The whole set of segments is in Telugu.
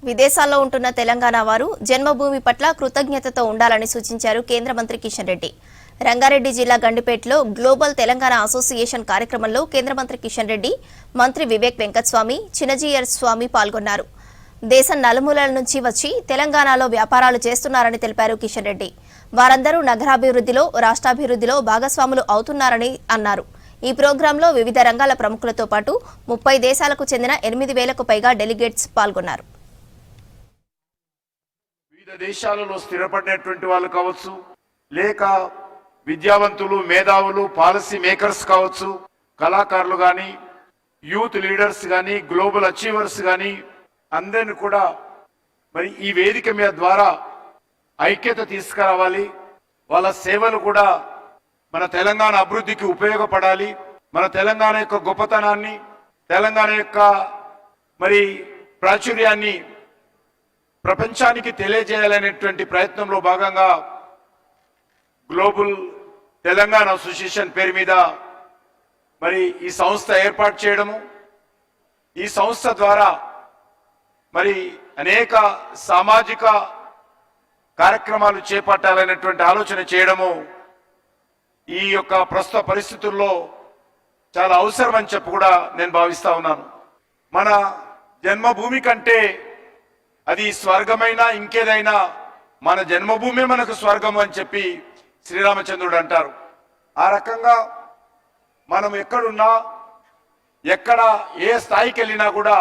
విదేశాల్లో ఉంటున్న తెలంగాణ వారు జన్మభూమి పట్ల కృతజ్ఞతతో ఉండాలని సూచించారు కేంద్ర మంత్రి కిషన్ రెడ్డి. రంగారెడ్డి జిల్లా గండిపేటలో గ్లోబల్ తెలంగాణ అసోసియేషన్ కార్యక్రమంలో కేంద్ర మంత్రి కిషన్ రెడ్డి, మంత్రి వివేక్ వెంకటస్వామి, చినజీయర్ స్వామి పాల్గొన్నారు. దేశం నలుమూలల నుంచి వచ్చి తెలంగాణలో వ్యాపారాలు చేస్తున్నారని తెలిపారు కిషన్ రెడ్డి. వారందరూ నగరాభివృద్ధిలో, రాష్ట్రాభివృద్ధిలో భాగస్వాములు అవుతున్నారని అన్నారు. ఈ ప్రోగ్రాంలో వివిధ రంగాల ప్రముఖులతో పాటు 30 దేశాలకు చెందిన 8,000కు పైగా డెలిగేట్స్ పాల్గొన్నారు. వివిధ దేశాలలో స్థిరపడినటువంటి వాళ్ళు కావచ్చు, లేక విద్యావంతులు, మేధావులు, పాలసీ మేకర్స్ కావచ్చు, కళాకారులు కానీ, యూత్ లీడర్స్ కానీ, గ్లోబల్ అచీవర్స్ కానీ అందరిని కూడా మరి ఈ వేదిక మీద ద్వారా ఐక్యత తీసుకురావాలి. వాళ్ళ సేవలు కూడా మన తెలంగాణ అభివృద్ధికి ఉపయోగపడాలి. మన తెలంగాణ యొక్క గొప్పతనాన్ని, తెలంగాణ యొక్క మరి ప్రాచుర్యాన్ని ప్రపంచానికి తెలియజేయాలనేటువంటి ప్రయత్నంలో భాగంగా గ్లోబల్ తెలంగాణ అసోసియేషన్ పేరు మీద మరి ఈ సంస్థ ఏర్పాటు చేయడము, ఈ సంస్థ ద్వారా మరి అనేక సామాజిక కార్యక్రమాలు చేపట్టాలనేటువంటి ఆలోచన చేయడము ఈ యొక్క ప్రస్తుత పరిస్థితుల్లో చాలా అవసరం అని చెప్పి కూడా నేను భావిస్తా ఉన్నాను. మన జన్మభూమి కంటే అది స్వర్గమైనా ఇంకేదైనా మన జన్మభూమి మనకు స్వర్గం అని చెప్పి శ్రీరామచంద్రుడు అంటారు. ఆ రకంగా మనం ఎక్కడున్నా, ఎక్కడ ఏ స్థాయికి వెళ్ళినా కూడా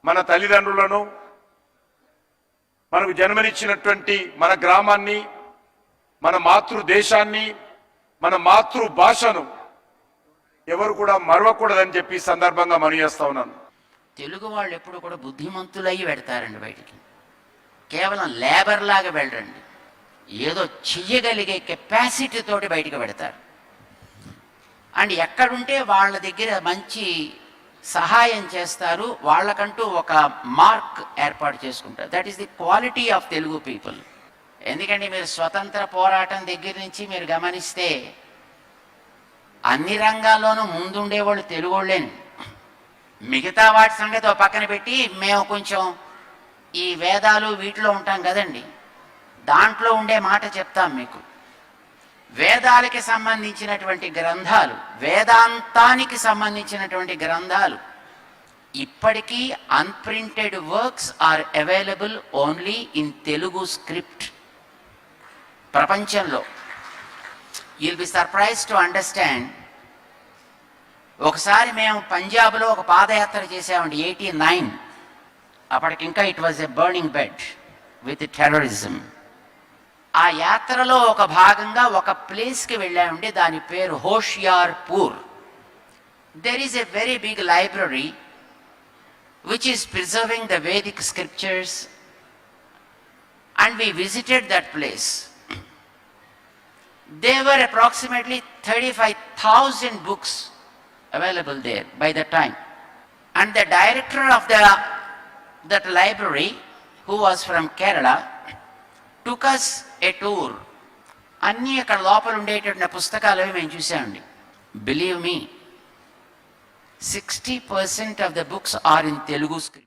మన తల్లిదండ్రులను, మనకు జన్మనిచ్చినటువంటి మన గ్రామాన్ని, మన మాతృదేశాన్ని, మన మాతృభాషను ఎవరు కూడా మరవకూడదని చెప్పి సందర్భంగా మనవి చేస్తా ఉన్నాను. తెలుగు వాళ్ళు ఎప్పుడు కూడా బుద్ధిమంతులయ్యి పెడతారండి. బయటికి కేవలం లేబర్ లాగా వెళ్ళరండి. ఏదో చెయ్యగలిగే కెపాసిటీ తోటి బయటకు పెడతారు. అండ్ ఎక్కడుంటే వాళ్ళ దగ్గర మంచి సహాయం చేస్తారు, వాళ్ళకంటూ ఒక మార్క్ ఏర్పాటు చేసుకుంటారు. That is the quality of Telugu people. ఎందుకంటే మీరు స్వతంత్ర పోరాటం దగ్గర నుంచి మీరు గమనిస్తే అన్ని రంగాల్లోనూ ముందుండేవాళ్ళు తెలుగు వాళ్ళేను. మిగతా వాటి సంగతి ఒక పక్కన పెట్టి మేము కొంచెం ఈ వేదాలు వీటిలో ఉంటాం కదండి, దాంట్లో ఉండే మాట చెప్తాం మీకు. వేదాలకి సంబంధించినటువంటి గ్రంథాలు, వేదాంతానికి సంబంధించినటువంటి గ్రంథాలు ఇప్పటికీ unprinted works are available only in Telugu script. ప్రపంచంలో you'll be surprise to understand. ఒకసారి మేము పంజాబ్లో ఒక పాదయాత్ర చేసామండి, 89. అప్పటికి ఇంకా it was a burning bed with terrorism. ఆ యాత్రలో ఒక భాగంగా ఒక ప్లేస్కి వెళ్ళామండి, దాని పేరు Hoshiarpur. There is a very big library which is preserving the Vedic scriptures and we visited that place. There were approximately 35,000 books available there by the time. And the director of that library, who was from Kerala, took us a tour. అన్నీ అక్కడ లోపల ఉండేటటువంటి పుస్తకాలు మేము చూసామండి. Believe me, 60% of the books are in Telugu script.